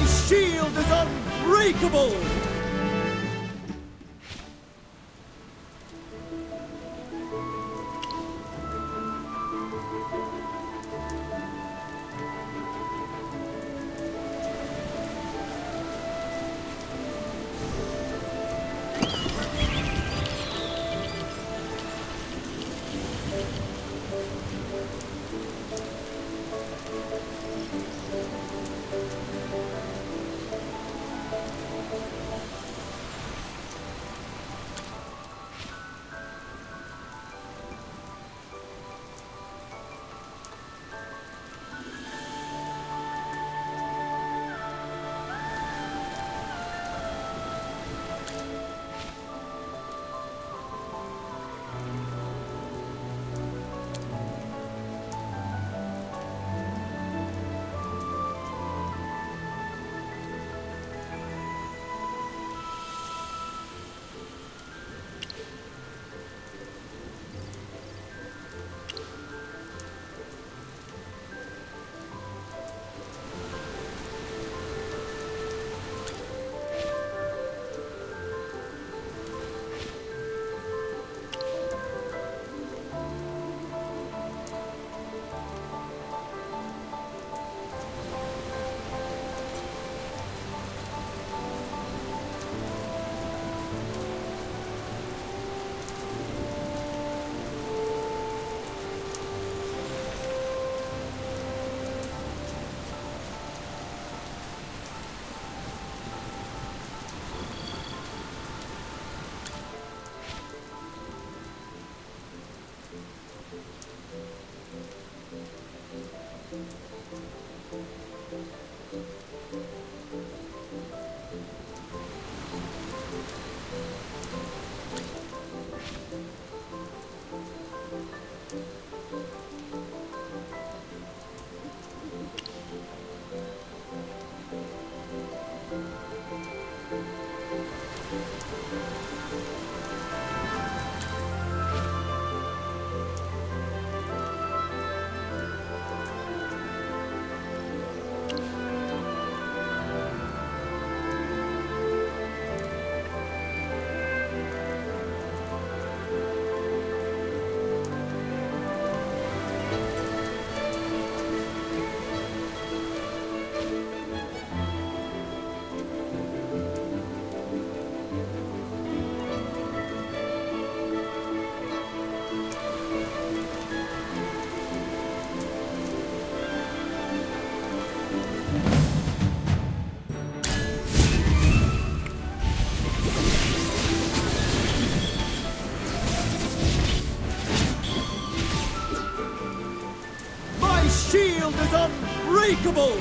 shield is unbreakable! Shield is unbreakable!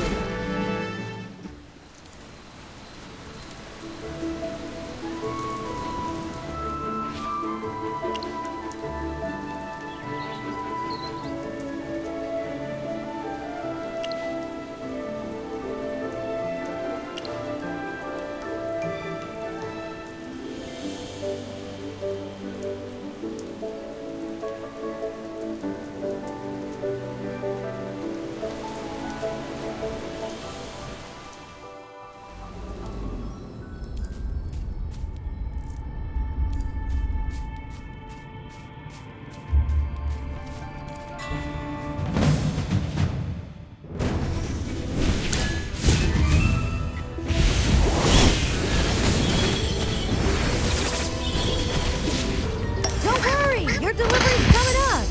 Your delivery's coming up!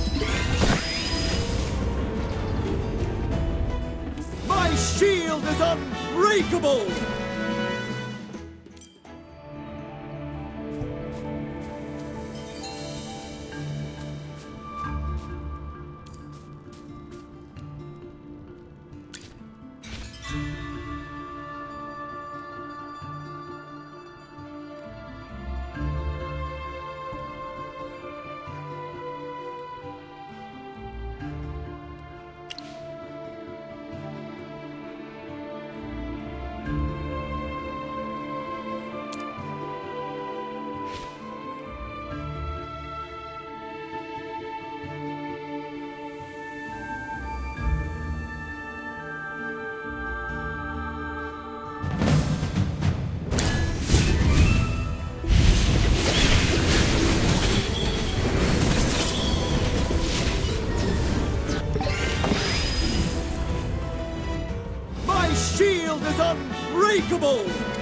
My shield is unbreakable! is unbreakable!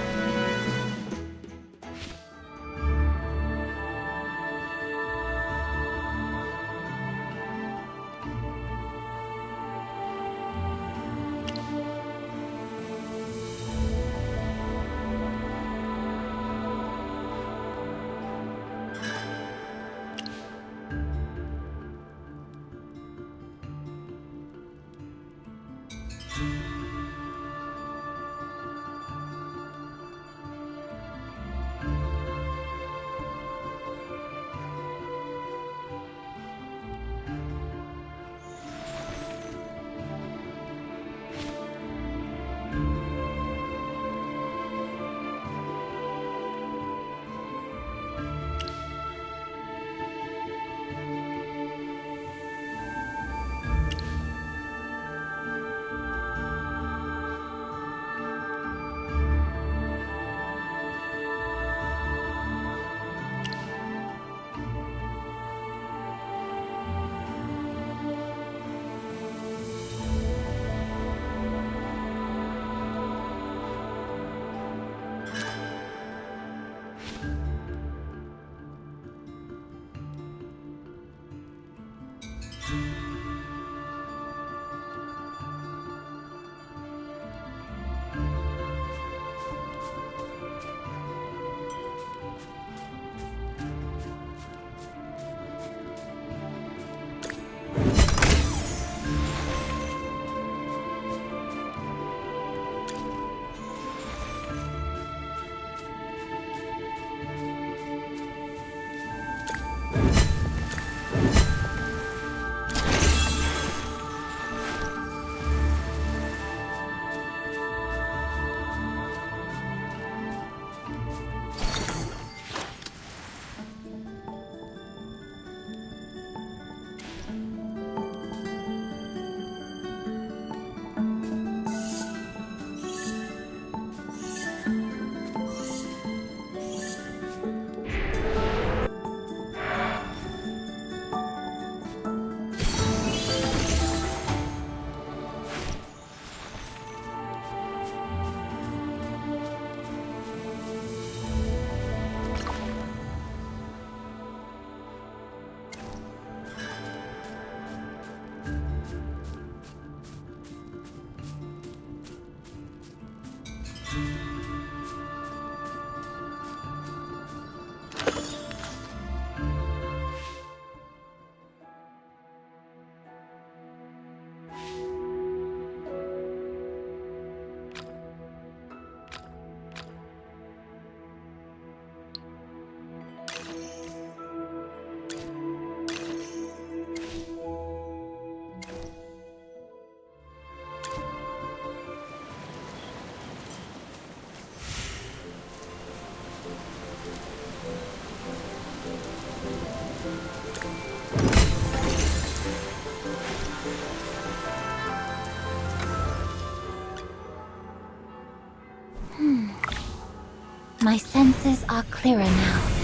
My senses are clearer now.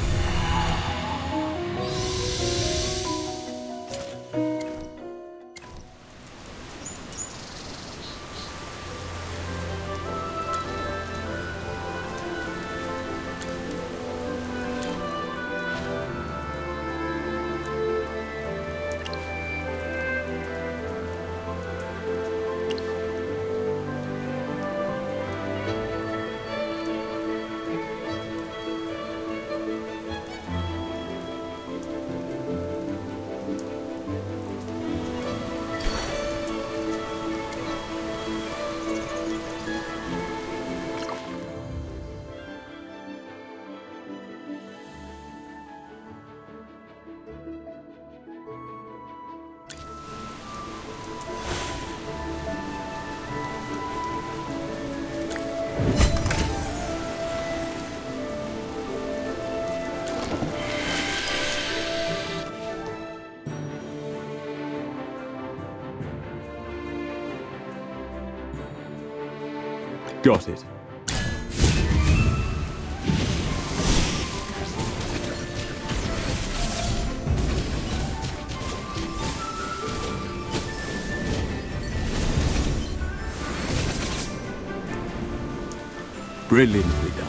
Got it. Brilliantly done.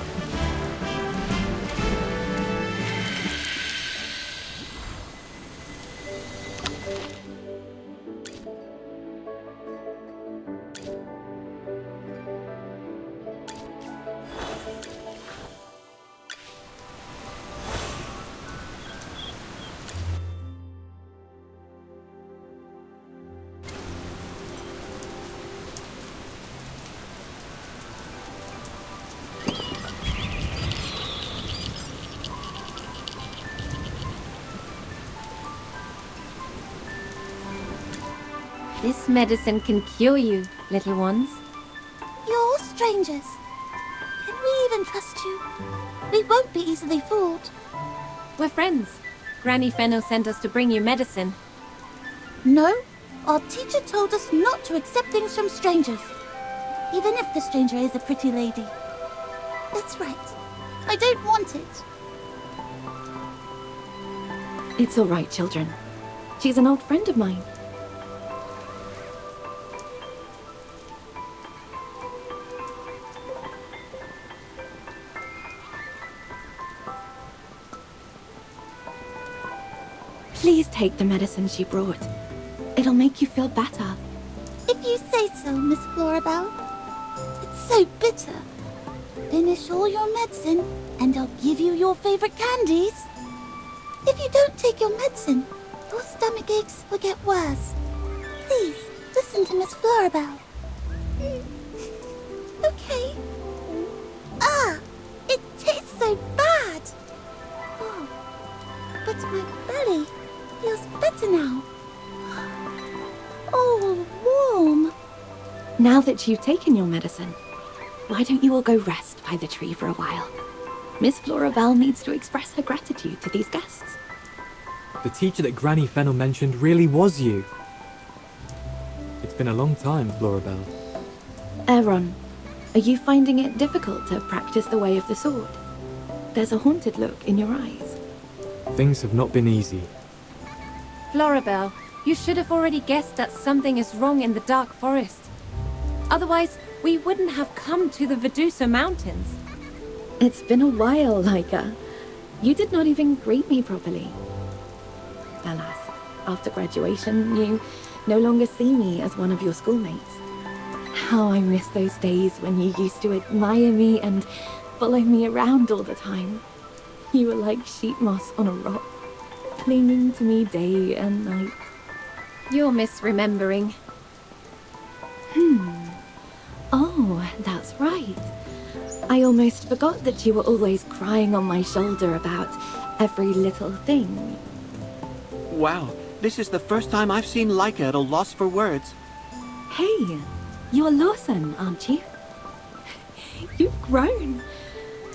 This medicine can cure you, little ones. You're strangers. Can we even trust you? We won't be easily fooled. We're friends. Granny Fennel sent us to bring you medicine. No, our teacher told us not to accept things from strangers. Even if the stranger is a pretty lady. That's right. I don't want it. It's all right, children. She's an old friend of mine. Please take the medicine she brought. It'll make you feel better. If you say so, Miss Florabelle. It's so bitter. Finish all your medicine, and I'll give you your favorite candies. If you don't take your medicine, your stomach aches will get worse. Please, listen to Miss Florabelle. Okay. Ah, it tastes so bad. Oh, but my belly feels better now. Oh, warm. Now that you've taken your medicine, why don't you all go rest by the tree for a while? Miss Florabelle needs to express her gratitude to these guests. The teacher that Granny Fennel mentioned really was you. It's been a long time, Florabelle. Aaron, are you finding it difficult to practice the way of the sword? There's a haunted look in your eyes. Things have not been easy. Florabelle, you should have already guessed that something is wrong in the Dark Forest. Otherwise, we wouldn't have come to the Vedusa Mountains. It's been a while, Laika. You did not even greet me properly. Alas, after graduation, you no longer see me as one of your schoolmates. How I miss those days when you used to admire me and follow me around all the time. You were like sheet moss on a rock, clinging to me day and night. You're misremembering. Oh, that's right. I almost forgot that you were always crying on my shoulder about every little thing. Wow, this is the first time I've seen Laika at a loss for words. Hey, you're Lawson, aren't you? You've grown.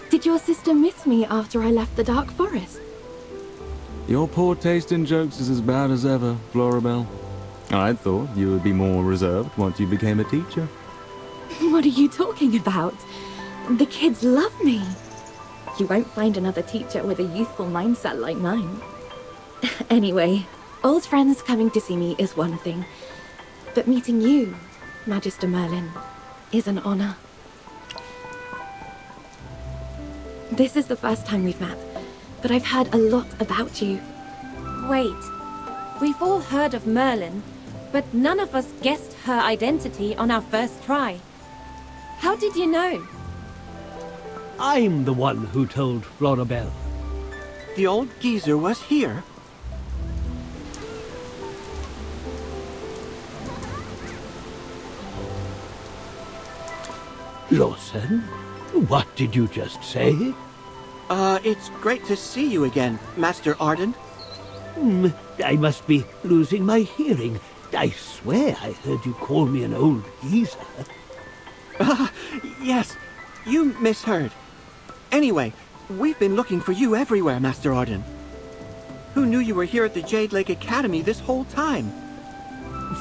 Did your sister miss me after I left the Dark Forest? Your poor taste in jokes is as bad as ever, Florabelle. I thought you would be more reserved once you became a teacher. What are you talking about? The kids love me. You won't find another teacher with a youthful mindset like mine. Anyway, old friends coming to see me is one thing. But meeting you, Magister Merlin, is an honor. This is the first time we've met, but I've heard a lot about you. Wait. We've all heard of Merlin, but none of us guessed her identity on our first try. How did you know? I'm the one who told Florabelle. The old geezer was here. Lawson, what did you just say? It's great to see you again, Master Arden. I must be losing my hearing. I swear I heard you call me an old geezer. Yes, you misheard. Anyway, we've been looking for you everywhere, Master Arden. Who knew you were here at the Jade Lake Academy this whole time?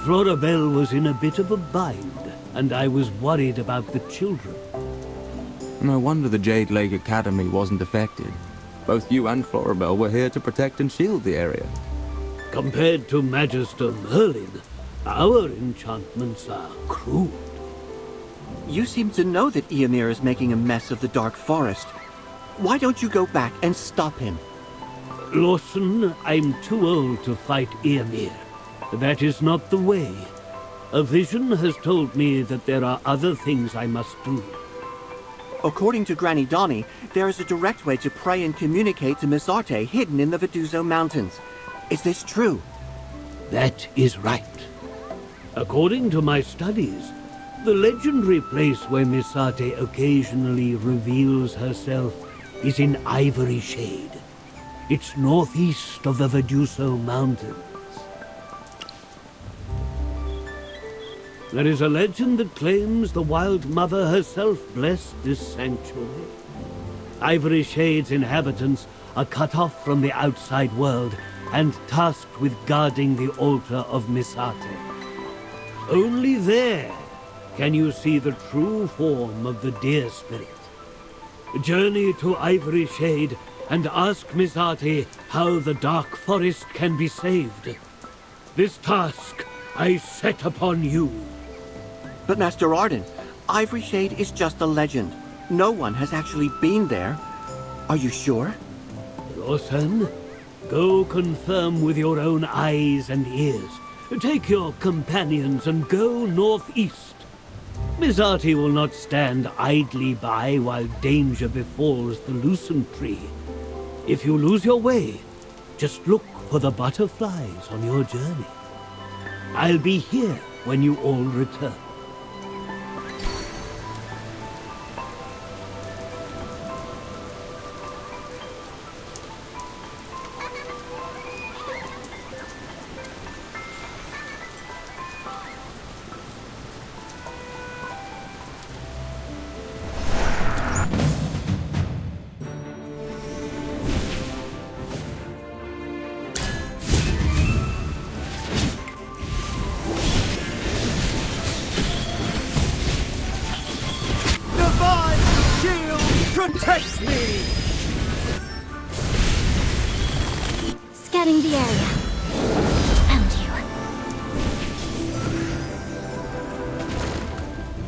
Florabelle was in a bit of a bind, and I was worried about the children. No wonder the Jade Lake Academy wasn't affected. Both you and Florabelle were here to protect and shield the area. Compared to Magister Merlin, our enchantments are crude. You seem to know that Eomir is making a mess of the Dark Forest. Why don't you go back and stop him? Lawson, I'm too old to fight Eomir. That is not the way. A vision has told me that there are other things I must do. According to Granny Donnie, there is a direct way to pray and communicate to Miss Arte hidden in the Veduso Mountains. Is this true? That is right. According to my studies, the legendary place where Miss Arte occasionally reveals herself is in Ivory Shade. It's northeast of the Veduso Mountains. There is a legend that claims the Wild Mother herself blessed this sanctuary. Ivory Shade's inhabitants are cut off from the outside world and tasked with guarding the altar of Miss Arte. Only there can you see the true form of the deer spirit. Journey to Ivory Shade and ask Miss Arte how the Dark Forest can be saved. This task I set upon you. But Master Arden, Ivory Shade is just a legend. No one has actually been there. Are you sure? Lawson, go confirm with your own eyes and ears. Take your companions and go northeast. Miss Arte will not stand idly by while danger befalls the lucent tree. If you lose your way, just look for the butterflies on your journey. I'll be here when you all return. Protect me! Scanning the area. Found you.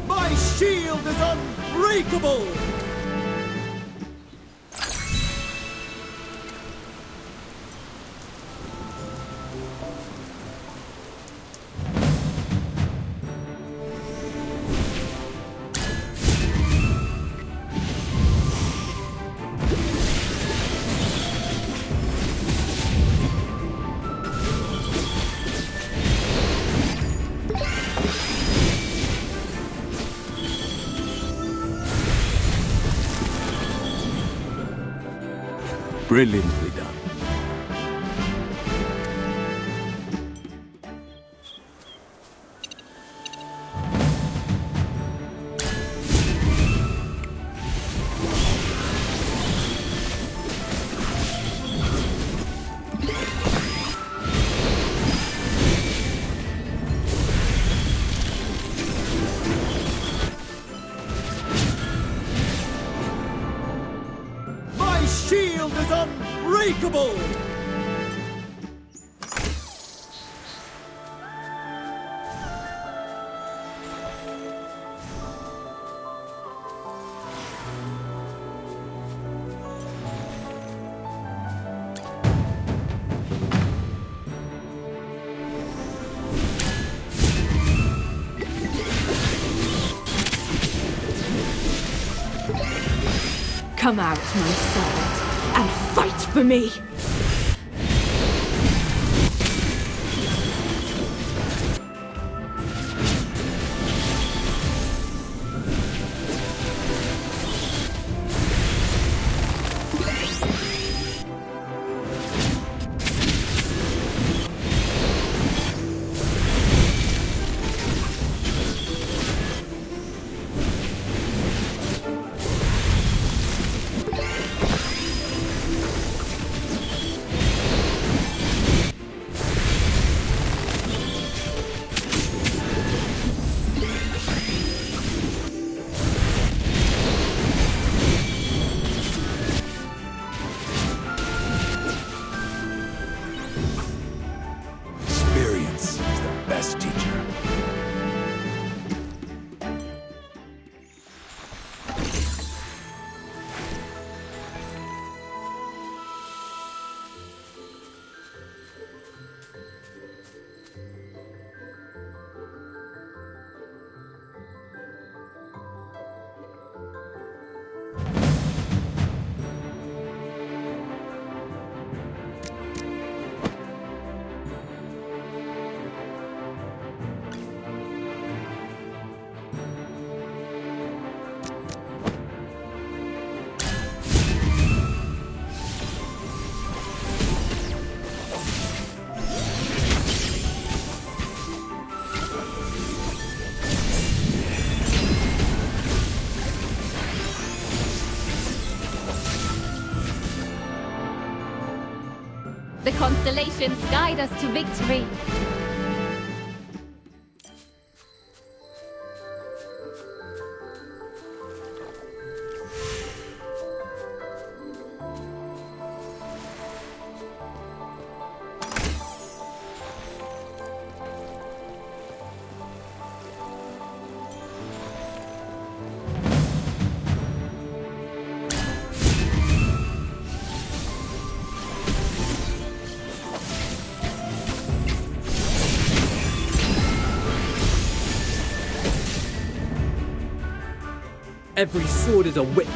My shield is unbreakable! Brilliantly done. My shield is unbreakable! Come out, my servant, and fight for me! The constellations guide us to victory. Every sword is a witness.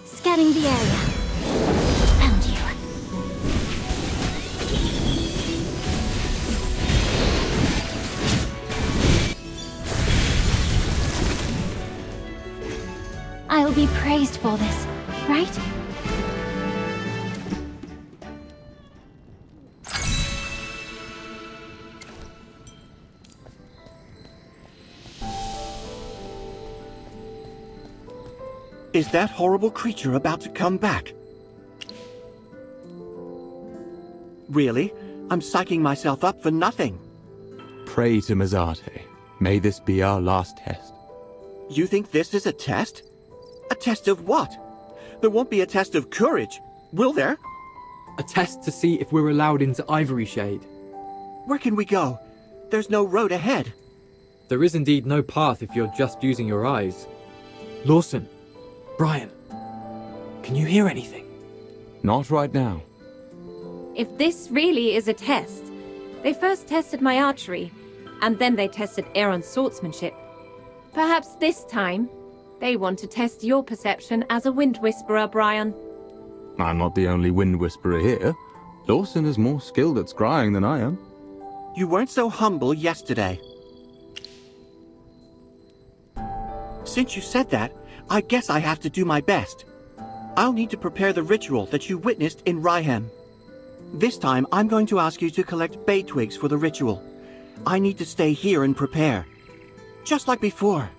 Scanning the area. Found you. I'll be praised for this, right? Is that horrible creature about to come back? Really? I'm psyching myself up for nothing. Pray to Mazarte. May this be our last test. You think this is a test? A test of what? There won't be a test of courage, will there? A test to see if we're allowed into Ivory Shade. Where can we go? There's no road ahead. There is indeed no path if you're just using your eyes. Lawson, Brian, can you hear anything? Not right now. If this really is a test, they first tested my archery, and then they tested Aaron's swordsmanship. Perhaps this time, they want to test your perception as a wind whisperer, Brian. I'm not the only wind whisperer here. Lawson is more skilled at scrying than I am. You weren't so humble yesterday. Since you said that, I guess I have to do my best. I'll need to prepare the ritual that you witnessed in Ryhem. This time, I'm going to ask you to collect bay twigs for the ritual. I need to stay here and prepare. Just like before.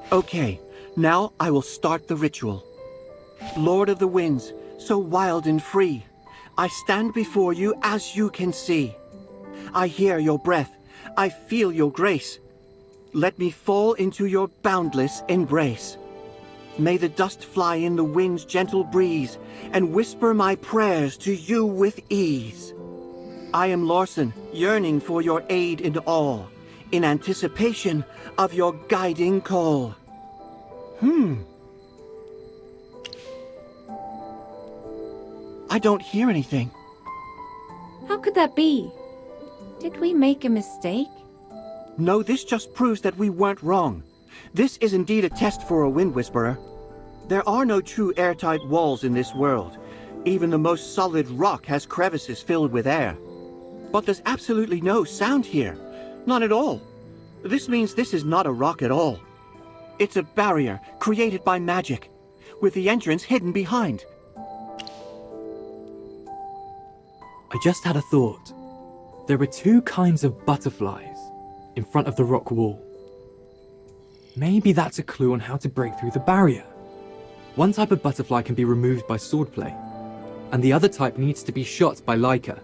Okay, now I will start the ritual. Lord of the winds, so wild and free, I stand before you as you can see. I hear your breath, I feel your grace. Let me fall into your boundless embrace. May the dust fly in the wind's gentle breeze, and whisper my prayers to you with ease. I am Lawson, yearning for your aid in all, in anticipation of your guiding call. I I don't hear anything. How could that be? Did we make a mistake? No, this just proves that we weren't wrong. This is indeed a test for a wind whisperer. There are no true airtight walls in this world. Even the most solid rock has crevices filled with air. But there's absolutely no sound here. None at all. This means this is not a rock at all. It's a barrier created by magic, with the entrance hidden behind. I just had a thought. There are two kinds of butterflies in front of the rock wall. Maybe that's a clue on how to break through the barrier. One type of butterfly can be removed by swordplay, and the other type needs to be shot by Leica.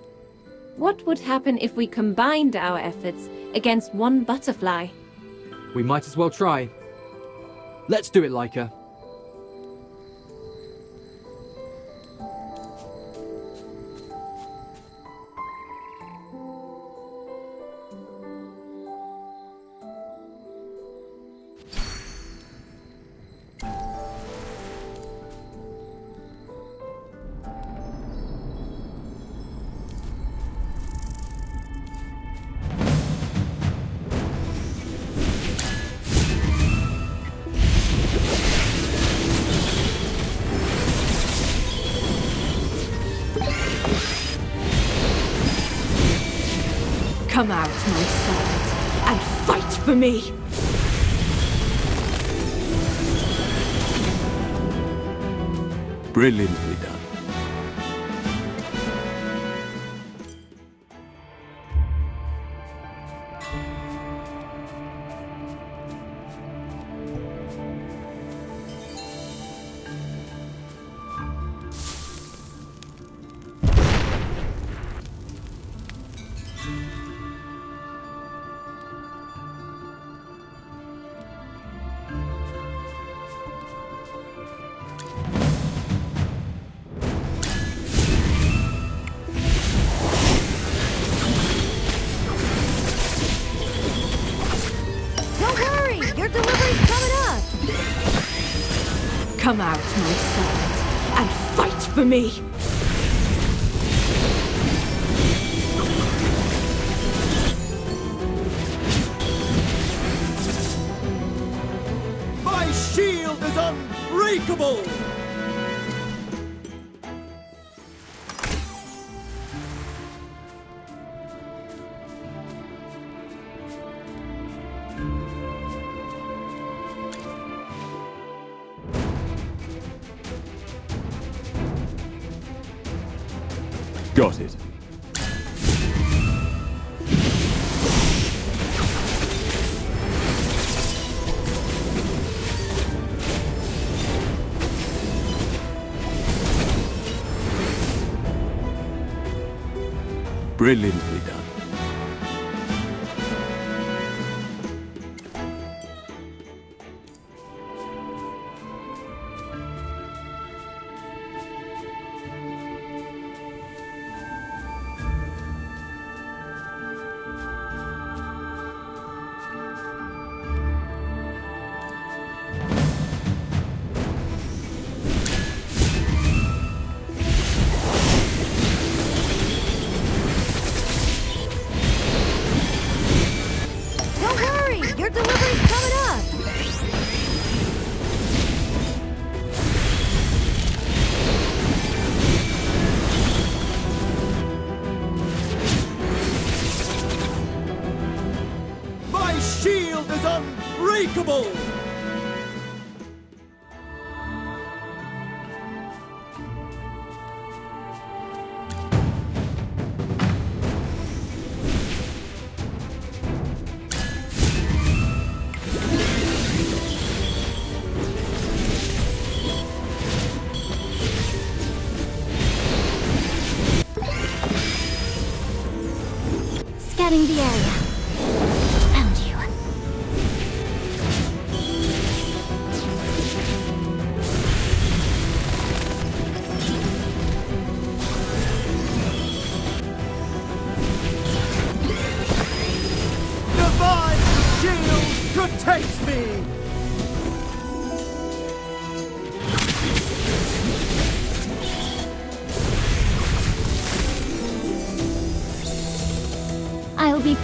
What would happen if we combined our efforts against one butterfly? We might as well try. Let's do it, Leica. Come out, my servant, and fight for me! Brilliantly done. Come out, my servant, and fight for me! My shield is unbreakable! Got it. Brilliantly done.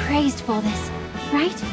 praised for this, right?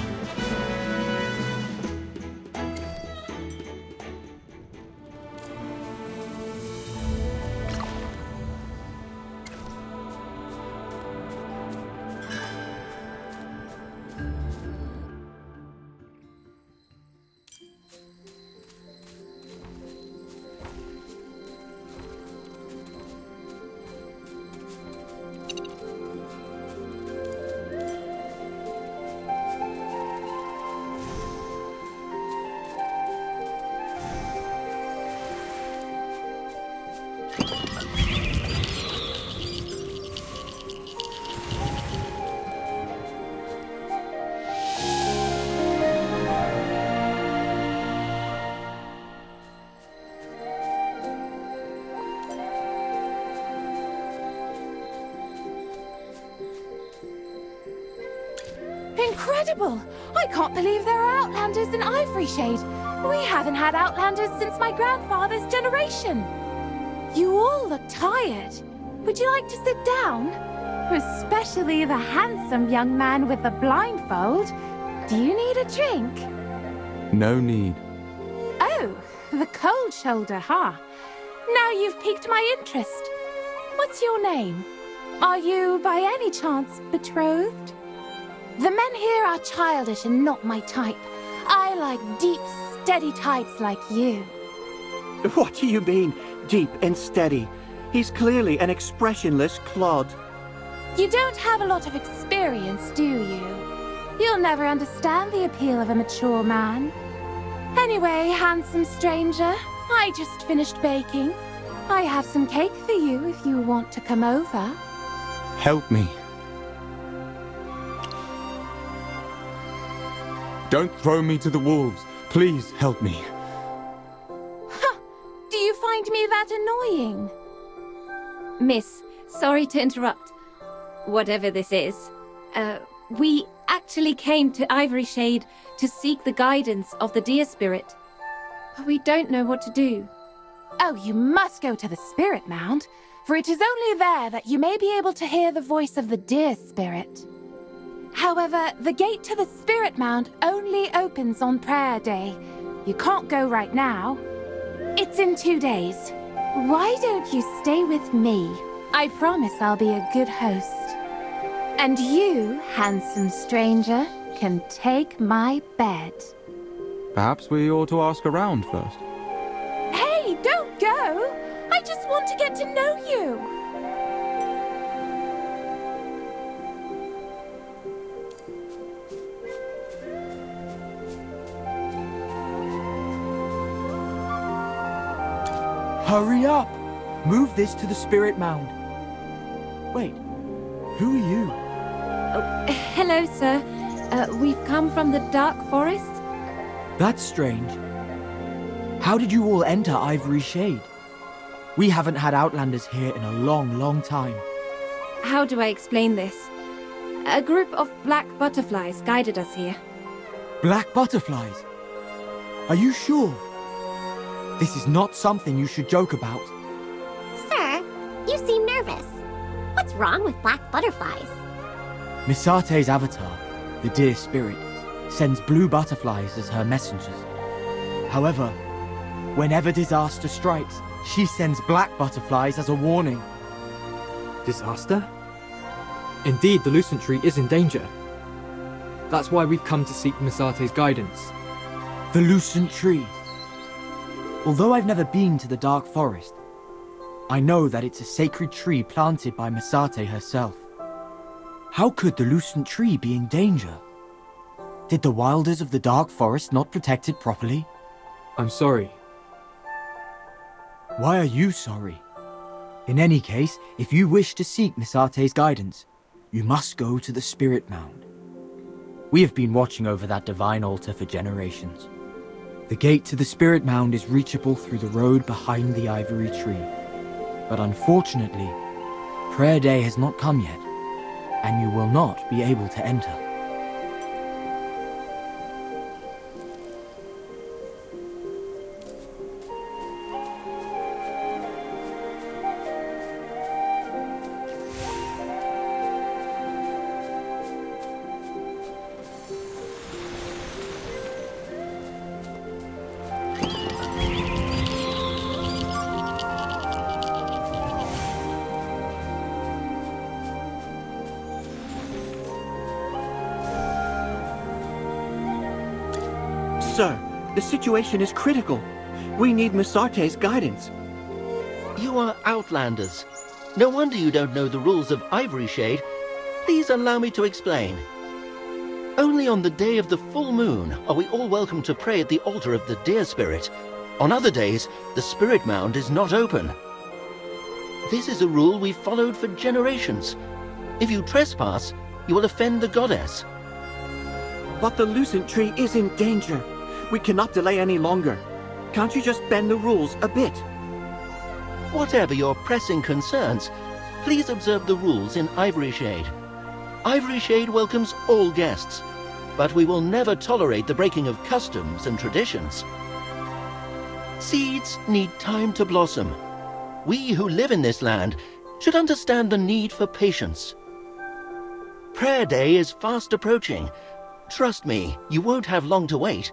Incredible! I can't believe there are Outlanders in Ivory Shade. We haven't had Outlanders since my grandfather's generation. You all look tired. Would you like to sit down? Especially the handsome young man with the blindfold. Do you need a drink? No need. Oh, the cold shoulder, huh? Now you've piqued my interest. What's your name? Are you, by any chance, betrothed? The men here are childish and not my type. I like deep, steady types like you. What do you mean, deep and steady? He's clearly an expressionless clod. You don't have a lot of experience, do you? You'll never understand the appeal of a mature man. Anyway, handsome stranger, I just finished baking. I have some cake for you if you want to come over. Help me. Don't throw me to the wolves. Please help me. Do you find me that annoying? Miss, sorry to interrupt. Whatever this is. We actually came to Ivory Shade to seek the guidance of the deer spirit. But we don't know what to do. Oh, you must go to the Spirit Mound, for it is only there that you may be able to hear the voice of the deer spirit. However, the gate to the Spirit Mound only opens on prayer day. You can't go right now. It's in 2 days. Why don't you stay with me? I promise I'll be a good host. And you, handsome stranger, can take my bed. Perhaps we ought to ask around first. Hey, don't go! I just want to get to know you. Hurry up! Move this to the Spirit Mound. Wait, who are you? Oh, hello, sir. We've come from the Dark Forest. That's strange. How did you all enter Ivory Shade? We haven't had Outlanders here in a long, long time. How do I explain this? A group of black butterflies guided us here. Black butterflies? Are you sure? This is not something you should joke about. Sir, you seem nervous. What's wrong with black butterflies? Misate's avatar, the deer spirit, sends blue butterflies as her messengers. However, whenever disaster strikes, she sends black butterflies as a warning. Disaster? Indeed, the Lucent Tree is in danger. That's why we've come to seek Misate's guidance. The Lucent Tree. Although I've never been to the Dark Forest, I know that it's a sacred tree planted by Misate herself. How could the Lucent Tree be in danger? Did the wilders of the Dark Forest not protect it properly? I'm sorry. Why are you sorry? In any case, if you wish to seek Misate's guidance, you must go to the Spirit Mound. We have been watching over that divine altar for generations. The gate to the Spirit Mound is reachable through the road behind the ivory tree. But unfortunately, prayer day has not come yet, and you will not be able to enter. Sir, the situation is critical. We need Misarte's guidance. You are outlanders. No wonder you don't know the rules of Ivory Shade. Please allow me to explain. Only on the day of the full moon are we all welcome to pray at the altar of the deer spirit. On other days, the spirit mound is not open. This is a rule we've followed for generations. If you trespass, you will offend the goddess. But the Lucent Tree is in danger. We cannot delay any longer. Can't you just bend the rules a bit? Whatever your pressing concerns, please observe the rules in Ivory Shade. Ivory Shade welcomes all guests, but we will never tolerate the breaking of customs and traditions. Seeds need time to blossom. We who live in this land should understand the need for patience. Prayer Day is fast approaching. Trust me, you won't have long to wait.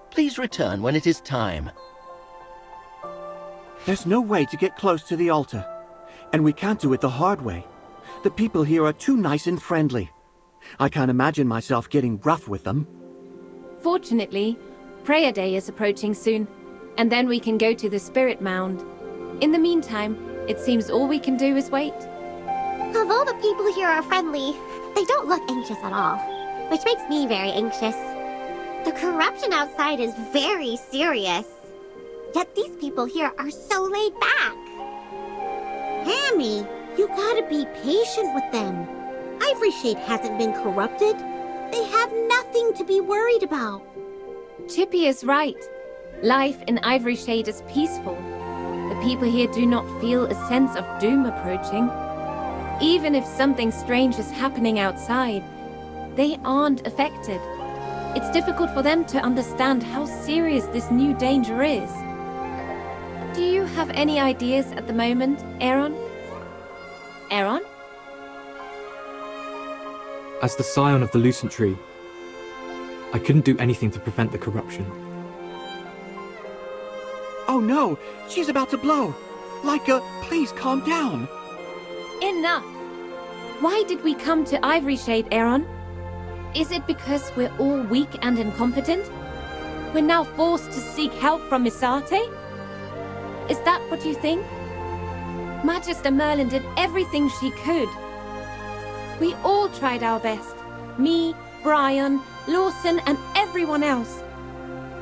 Please return when it is time. There's no way to get close to the altar, and we can't do it the hard way. The people here are too nice and friendly. I can't imagine myself getting rough with them. Fortunately, Prayer Day is approaching soon, and then we can go to the Spirit Mound. In the meantime, it seems all we can do is wait. Although the people here are friendly, they don't look anxious at all, which makes me very anxious. The corruption outside is very serious. Yet these people here are so laid back. Hammy, you gotta be patient with them. Ivory Shade hasn't been corrupted. They have nothing to be worried about. Chippy is right. Life in Ivory Shade is peaceful. The people here do not feel a sense of doom approaching. Even if something strange is happening outside, they aren't affected. It's difficult for them to understand how serious this new danger is. Do you have any ideas at the moment, Aaron? Aaron? As the scion of the Lucent Tree, I couldn't do anything to prevent the corruption. Oh no! She's about to blow! Laika, please calm down! Enough! Why did we come to Ivory Shade, Aaron? Is it because we're all weak and incompetent? We're now forced to seek help from Misarte? Is that what you think? Magister Merlin did everything she could. We all tried our best. Me, Brian, Lawson, and everyone else.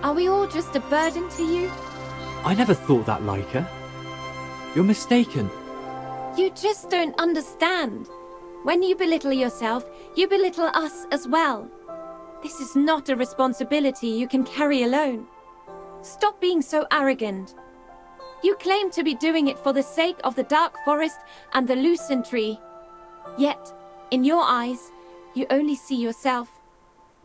Are we all just a burden to you? I never thought that, Laika. You're mistaken. You just don't understand. When you belittle yourself, you belittle us as well. This is not a responsibility you can carry alone. Stop being so arrogant. You claim to be doing it for the sake of the Dark Forest and the Lucent Tree. Yet, in your eyes, you only see yourself.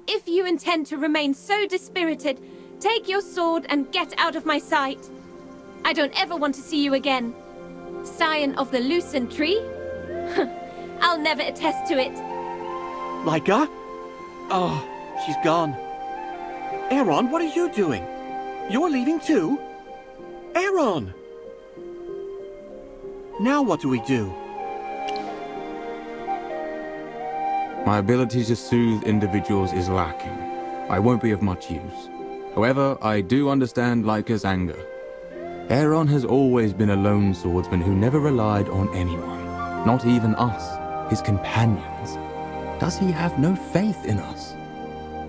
If you intend to remain so dispirited, take your sword and get out of my sight. I don't ever want to see you again. Scion of the Lucent Tree? I'll never attest to it. Laika? Oh, she's gone. Aaron, what are you doing? You're leaving too? Aaron! Now what do we do? My ability to soothe individuals is lacking. I won't be of much use. However, I do understand Laika's anger. Aaron has always been a lone swordsman who never relied on anyone, not even us, his companions. Does he have no faith in us?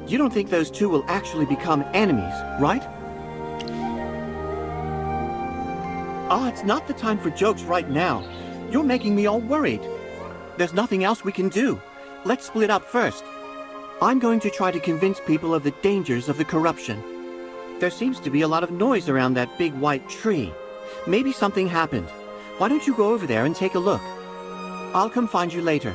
You don't think those two will actually become enemies, right? Ah, it's not the time for jokes right now. You're making me all worried. There's nothing else we can do. Let's split up first. I'm going to try to convince people of the dangers of the corruption. There seems to be a lot of noise around that big white tree. Maybe something happened. Why don't you go over there and take a look? I'll come find you later.